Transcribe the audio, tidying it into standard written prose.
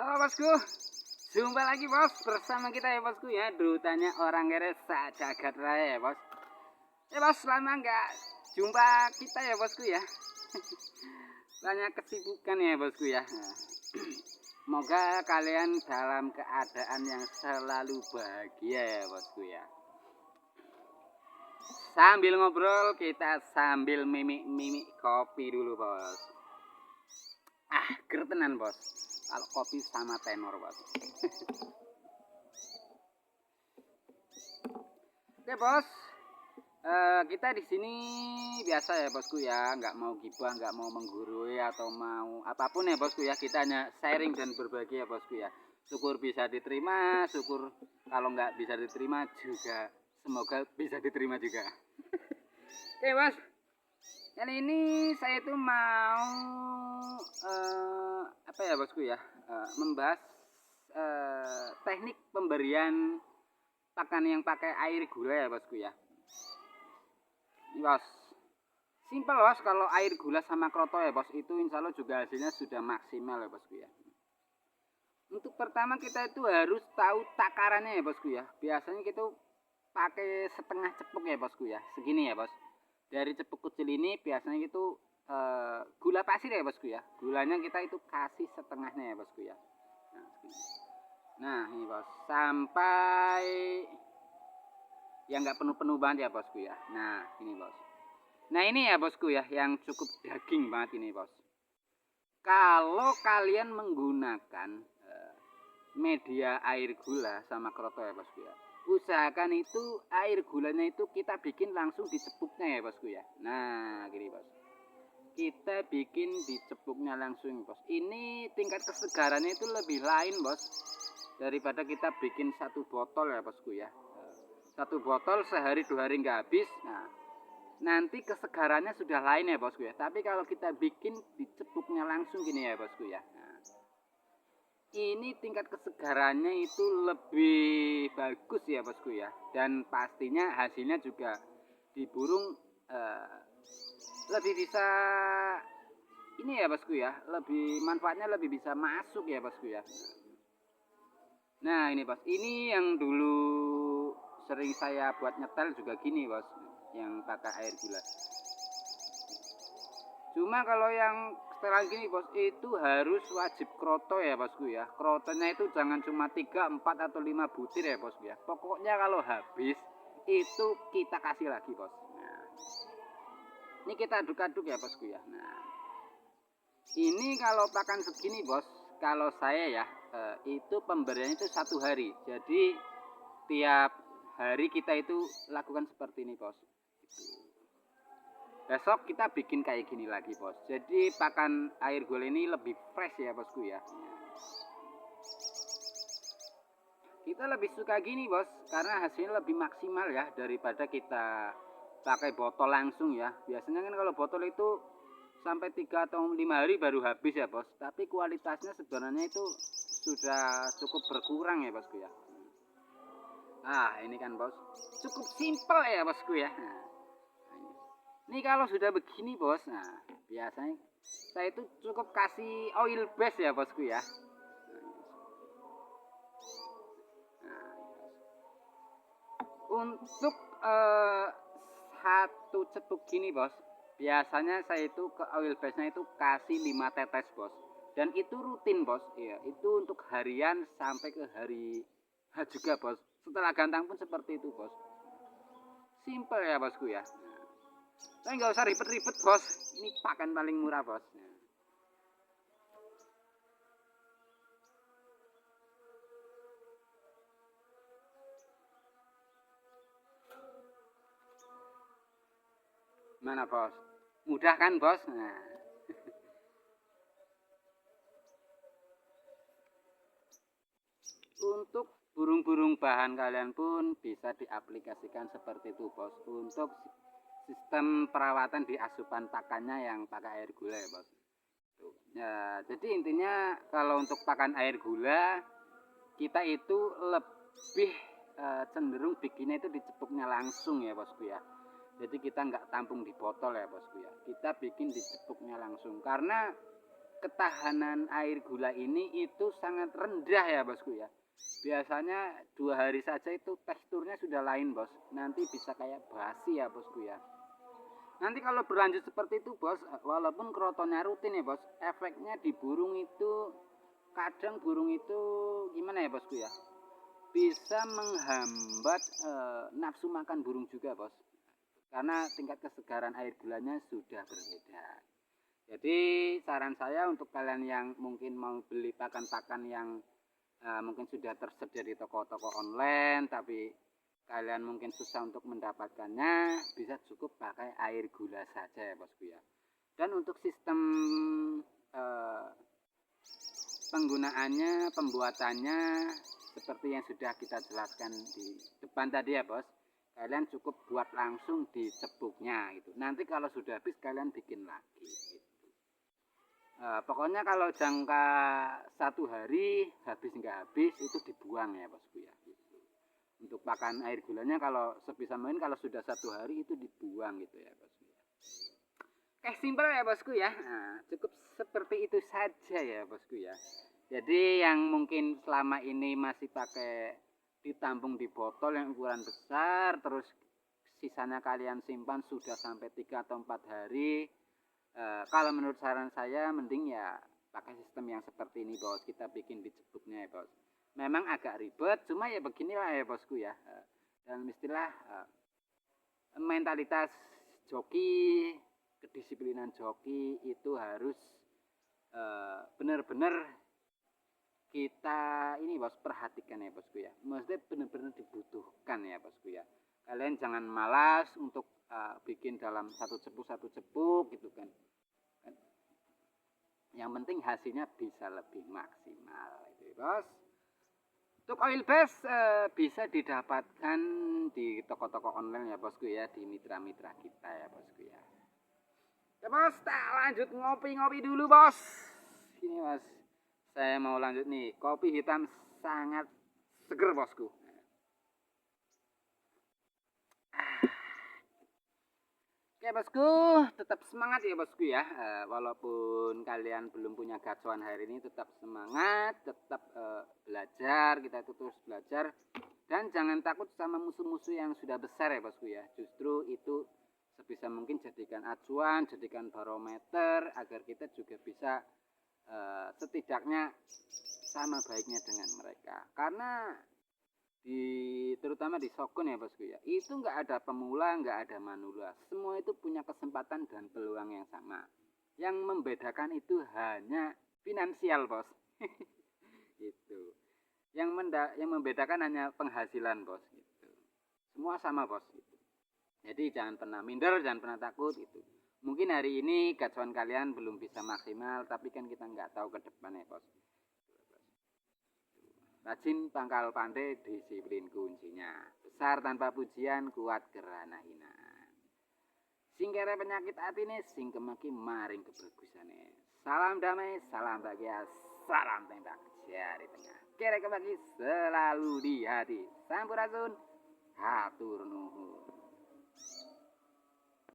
Halo bosku, jumpa lagi bos bersama kita ya bosku ya. Dutannya orang kere jagat raya ya bos. Ya bos, lama nggak jumpa kita ya bosku ya. Banyak kesibukan ya bosku ya. Semoga kalian dalam keadaan yang selalu bahagia ya bosku ya. Sambil ngobrol kita sambil mimik kopi dulu bos. Gertenan bos. Kalau kopi sama tenor bos. Oke bos, kita di sini biasa ya bosku ya, nggak mau gibah, nggak mau menggurui atau mau apapun ya bosku ya. Kita hanya sharing dan berbagi ya bosku ya. Syukur bisa diterima, syukur kalau nggak bisa diterima juga semoga bisa diterima juga. Oke bos, kali ini saya itu mau apa ya bosku ya, membahas teknik pemberian pakan yang pakai air gula ya bosku ya. Ini bos, simpel bos, kalau air gula sama kroto ya bos, itu insya Allah juga hasilnya sudah maksimal ya bosku ya. Untuk pertama kita itu harus tahu takarannya ya bosku ya. Biasanya kita pakai setengah cepuk ya bosku ya, segini ya bos. Dari cepuk kecil ini biasanya itu gula pasir ya bosku ya. Gulanya kita itu kasih setengahnya ya bosku ya. Nah ini bos, sampai yang nggak penuh-penuh banget ya bosku ya. Nah ini bos. Nah ini ya bosku ya, yang cukup daging banget ini bos. Kalau kalian menggunakan media air gula sama kroto ya bosku ya, usahakan itu air gulanya itu kita bikin langsung di cepuknya ya bosku ya. Nah gini bos, kita bikin di cepuknya langsung bos. Ini tingkat kesegarannya itu lebih lain bos daripada kita bikin satu botol ya bosku ya. Satu botol sehari 2 hari nggak habis. Nah nanti kesegarannya sudah lain ya bosku ya. Tapi kalau kita bikin di cepuknya langsung gini ya bosku ya. Nah, ini tingkat kesegarannya itu lebih bagus ya bosku ya. Dan pastinya hasilnya juga di burung lebih bisa ini ya bosku ya. Lebih manfaatnya lebih bisa masuk ya bosku ya. Nah ini bos, ini yang dulu sering saya buat nyetel juga gini bos, yang pakai air gula. Cuma kalau yang setelan gini bos, itu harus wajib kroto ya bosku ya. Krotonya itu jangan cuma 3, 4 atau 5 butir ya bosku ya. Pokoknya kalau habis itu kita kasih lagi bos. Nah, ini kita aduk-aduk ya bosku ya. Nah, ini kalau pakan segini bos, kalau saya ya itu pemberiannya itu 1 hari. Jadi tiap hari kita itu lakukan seperti ini bos. Besok kita bikin kayak gini lagi bos. Jadi pakan air gula ini lebih fresh ya bosku ya. Kita lebih suka gini bos, karena hasilnya lebih maksimal ya daripada kita pakai botol langsung ya. Biasanya kan kalau botol itu sampai 3 atau 5 hari baru habis ya bos. Tapi kualitasnya sebenarnya itu sudah cukup berkurang ya bosku ya. Nah ini kan bos, cukup simpel ya bosku ya. Nah, ini kalau sudah begini bos, nah biasanya saya itu cukup kasih oil base ya bosku ya. Nah, untuk satu cepuk gini bos, biasanya saya itu ke oil base-nya itu kasih 5 tetes bos. Dan itu rutin bos, iya itu untuk harian sampai ke hari H juga bos. Setelah gantang pun seperti itu bos. Simple ya bosku ya. Saya nggak usah ribet-ribet bos, ini pakan paling murah bos. Mana bos? Mudah kan bos? Nah. Untuk burung-burung bahan kalian pun bisa diaplikasikan seperti itu bos. Untuk sistem perawatan di asupan pakannya yang pakai air gula ya bos. Ya, jadi intinya kalau untuk pakan air gula kita itu lebih cenderung bikinnya itu di cepuknya langsung ya bosku ya. Jadi kita nggak tampung di botol ya bosku ya. Kita bikin di cepuknya langsung karena ketahanan air gula ini itu sangat rendah ya bosku ya. Biasanya 2 hari saja itu teksturnya sudah lain bos. Nanti bisa kayak basi ya bosku ya. Nanti kalau berlanjut seperti itu bos, walaupun kerotonnya rutin ya bos, efeknya di burung itu kadang burung itu gimana ya bosku ya, bisa menghambat nafsu makan burung juga bos, karena tingkat kesegaran air gulanya sudah berbeda. Jadi saran saya untuk kalian yang mungkin mau beli pakan-pakan yang mungkin sudah tersedia di toko-toko online, tapi kalian mungkin susah untuk mendapatkannya, bisa cukup pakai air gula saja ya bosku ya. Dan untuk sistem penggunaannya, pembuatannya seperti yang sudah kita jelaskan di depan tadi ya bos. Kalian cukup buat langsung di cepuknya gitu. Nanti kalau sudah habis kalian bikin lagi gitu. Pokoknya kalau jangka 1 hari habis nggak habis itu dibuang ya bosku ya. Untuk pakan air gulanya kalau sebisa mungkin kalau sudah 1 hari itu dibuang gitu ya bosku ya. Oke, simpel ya bosku ya. Nah, cukup seperti itu saja ya bosku ya. Jadi yang mungkin selama ini masih pakai ditampung di botol yang ukuran besar, terus sisanya kalian simpan sudah sampai 3 atau 4 hari. Kalau menurut saran saya mending ya pakai sistem yang seperti ini bos. Kita bikin di cebuknya ya bos. Memang agak ribet, cuma ya beginilah ya bosku ya. Dan istilah mentalitas joki, kedisiplinan joki itu harus benar-benar kita ini bos perhatikan ya bosku ya. Maksudnya benar-benar dibutuhkan ya bosku ya. Kalian jangan malas untuk bikin dalam satu cepuk gitu kan. Yang penting hasilnya bisa lebih maksimal itu bos. Untuk oil base bisa didapatkan di toko-toko online ya bosku ya, di mitra-mitra kita ya bosku ya. Ya bos, tak lanjut ngopi-ngopi dulu bos. Ini bos, saya mau lanjut nih, kopi hitam sangat seger bosku. Oke bosku, tetap semangat ya bosku ya. Walaupun kalian belum punya gacuan hari ini, tetap semangat, tetap belajar, kita itu terus belajar. Dan jangan takut sama musuh-musuh yang sudah besar ya bosku ya. Justru itu sebisa mungkin jadikan acuan, jadikan barometer agar kita juga bisa setidaknya sama baiknya dengan mereka. Karena terutama di Sokun ya bosku ya, itu nggak ada pemula, nggak ada manula, semua itu punya kesempatan dan peluang yang sama. Yang membedakan itu hanya finansial bos. Itu yang membedakan hanya penghasilan bos gitu. Semua sama bos gitu. Jadi jangan pernah minder, jangan pernah takut gitu. Mungkin hari ini gacuan kalian belum bisa maksimal, tapi kan kita nggak tahu ke depan ya bos. Rajin pangkal pandai, disiplin kuncinya. Besar tanpa pujian, kuat gerhana hinaan. Sing kere penyakit atine, sing kemaki maring kebergusane. Salam damai, salam bahagia, salam tembak jari tengah. Kere kemaki selalu di hati. Sampurasun, hatur nuhun.